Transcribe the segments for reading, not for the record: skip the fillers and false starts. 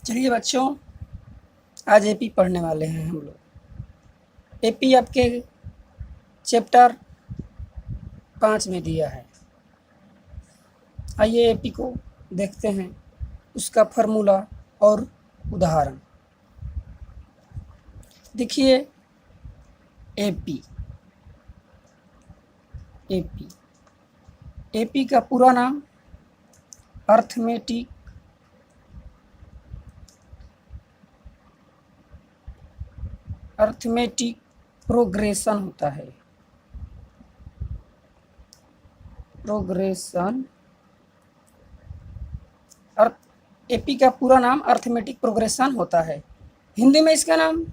चलिए बच्चों, आज एपी पढ़ने वाले हैं हम लोग। एपी आपके चैप्टर 5 में दिया है। आइए एपी को देखते हैं, उसका फार्मूला और उदाहरण। देखिए एपी एपी एपी का पूरा नाम अर्थमेटिक प्रोग्रेशन होता है। प्रोग्रेशन एपी का पूरा नाम अर्थमेटिक प्रोग्रेशन होता है। हिंदी में इसका नाम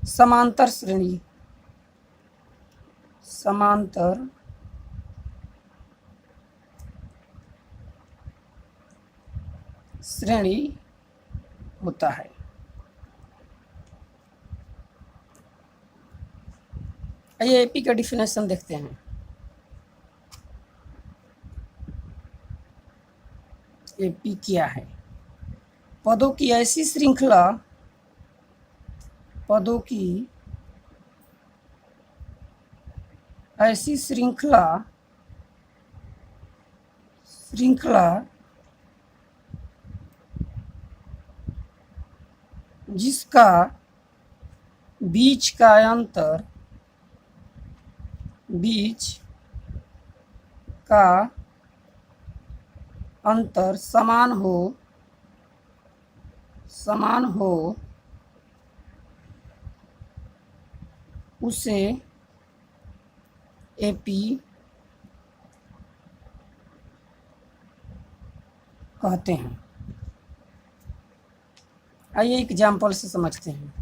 समांतर श्रेणी होता है। आइए एपी का डिफिनेशन देखते हैं। एपी क्या है? पदों की ऐसी श्रृंखला जिसका बीच का अंतर समान हो उसे एपी कहते हैं। आइए एग्जाम्पल से समझते हैं।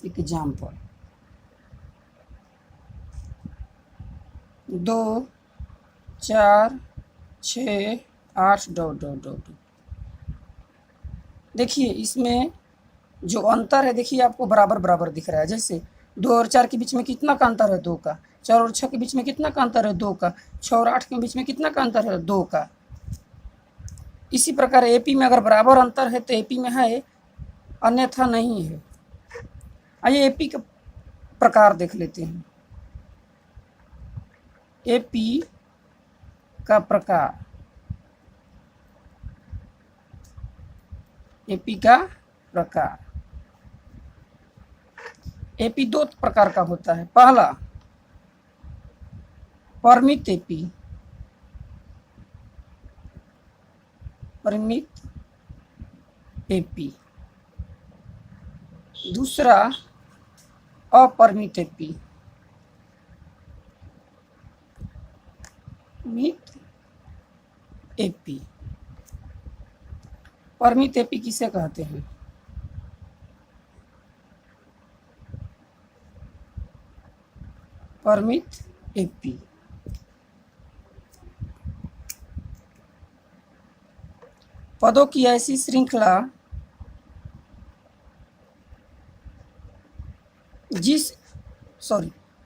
Example 2 4 6 8 dot dot dot. देखिए इसमें जो अंतर है, देखिए आपको बराबर बराबर दिख रहा है। जैसे 2 और 4 के बीच में कितना का अंतर है? 2 का। 4 और 6 के बीच में कितना का अंतर है? 2 का। 6 और 8 के बीच में कितना का अंतर है? 2 का। इसी प्रकार एपी में अगर बराबर अंतर है तो एपी में है, अन्यथा नहीं है। आइए एपी का प्रकार देख लेते हैं। एपी का प्रकार एपी 2 प्रकार का होता है। पहला परिमित एपी, दूसरा अपरिमित एपी। परिमित एपी किसे कहते हैं? परिमित एपी पदों की ऐसी श्रृंखला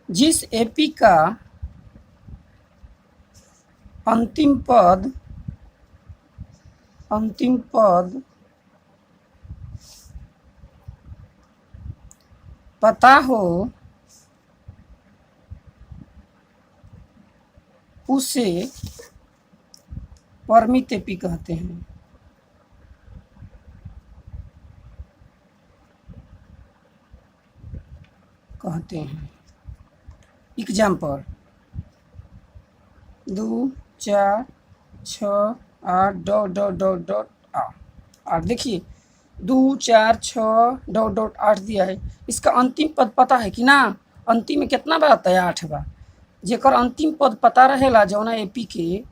जिस एपी का अंतिम पद पता हो उसे परिमित एपी कहते हैं। Example 2 4 6 8 dot dot dot dot 8। देखिए 2 4 6 डॉट डॉट 8 दिया है। इसका अंतिम पद पता है कि ना? अंतिम में कितना बार आता है? 8 बार। जेकर अंतिम पद पता रहेला जौना एपी के,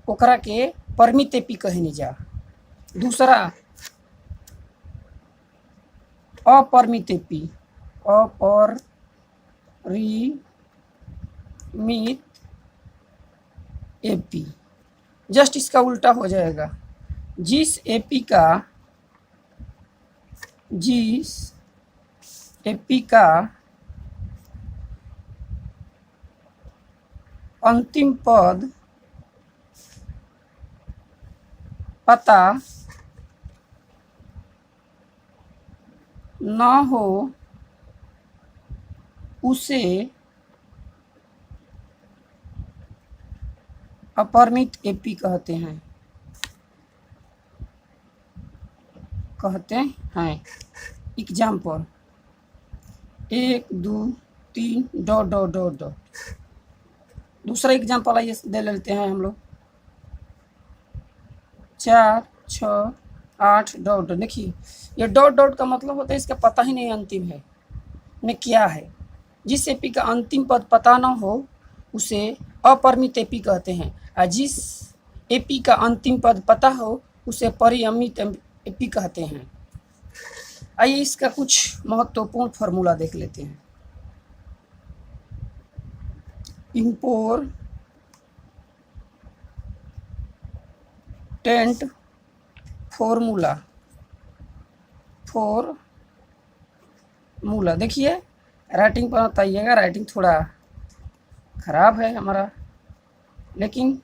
ओकरा के परिमित एपी कहनी जा। दूसरा अपरिमित एपी जस्ट इसका उल्टा हो जाएगा। जिस एपी का अंतिम पद पता न हो उसे अपरिमित एपी कहते हैं। Example 1 2 3 dot dot dot dot. दूसरा एग्जाम्पल आइए दे लेते हैं हम लोग 4 6 8 डॉट डॉट। देखिए ये डॉट डॉट का मतलब होता है इसका पता ही नहीं अंतिम है में क्या है। जिस एपी का अंतिम पद पता ना हो उसे अपरिमित एपी कहते हैं, और जिस एपी का अंतिम पद पता हो उसे परिमित एपी कहते हैं। आइए इसका कुछ महत्वपूर्ण फार्मूला देख लेते हैं। इम्पोर्टेंट फॉर्मूला देखिए राइटिंग पर बताइएगा, राइटिंग थोड़ा ख़राब है हमारा, लेकिन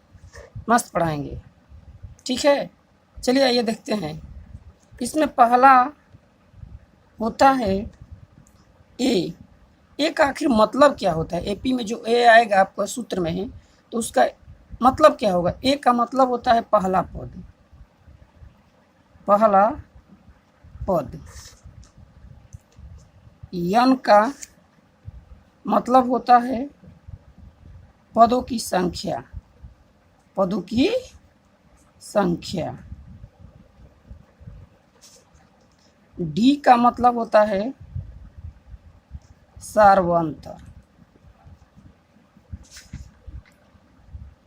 मस्त पढ़ाएंगे, ठीक है। चलिए आइए देखते हैं। इसमें पहला होता है ए का आखिर मतलब क्या होता है। एपी में जो ए आएगा आपको सूत्र में है तो उसका मतलब क्या होगा। ए का मतलब होता है पहला पद। एन का मतलब होता है पदों की संख्या। डी का मतलब होता है सार्वंतर।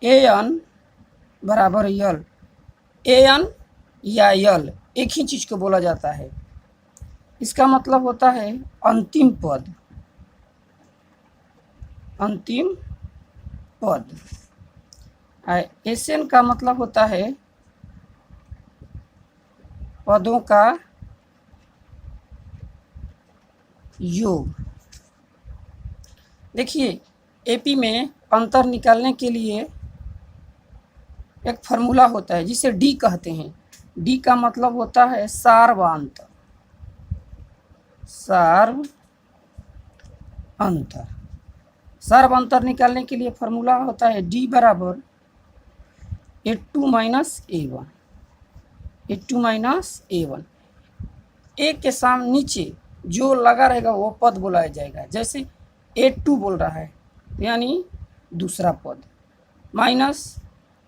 एन बराबर यल। एन या यल एक ही चीज़ को बोला जाता है। इसका मतलब होता है अंतिम पद। एसएन का मतलब होता है पदों का योग। देखिए एपी में अंतर निकालने के लिए एक फार्मूला होता है जिसे डी कहते हैं। डी का मतलब होता है सार्वंतर। सार्वंतर निकालने के लिए फार्मूला होता है डी बराबर A2 माइनस A1। ए के सामने नीचे जो लगा रहेगा वो पद बुलाया जाएगा। जैसे A2 बोल रहा है यानी दूसरा पद, माइनस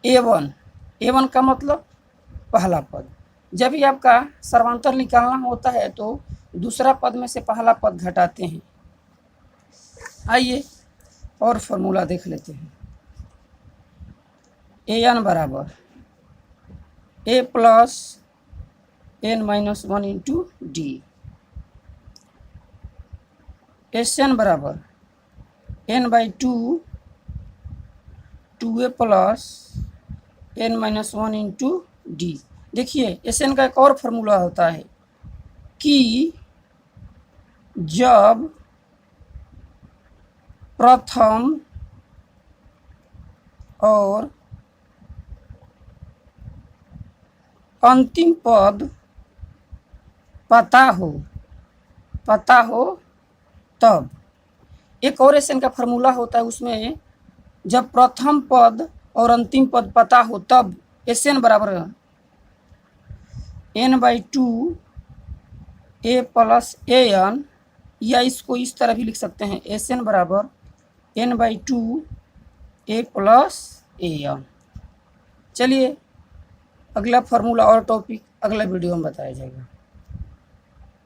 A1 का मतलब पहला पद। जब भी आपका सर्वांतर निकालना होता है तो दूसरा पद में से पहला पद घटाते हैं। आइए और फार्मूला देख लेते हैं। एन बराबर A plus n-1 into d. N बराबर n/2 2a plus n-1 into d. देखिए एन का एक और फार्मूला होता है कि जब प्रथम और अंतिम पद पता हो तब। एक और एन का फार्मूला होता है उसमें जब प्रथम पद और अंतिम पद पता हो तब एन बराबर n/2 a प्लस an, या इसको इस तरह भी लिख सकते हैं एन बराबर n/2 a प्लस an। चलिए अगला फार्मूला और टॉपिक अगला वीडियो में बताया जाएगा।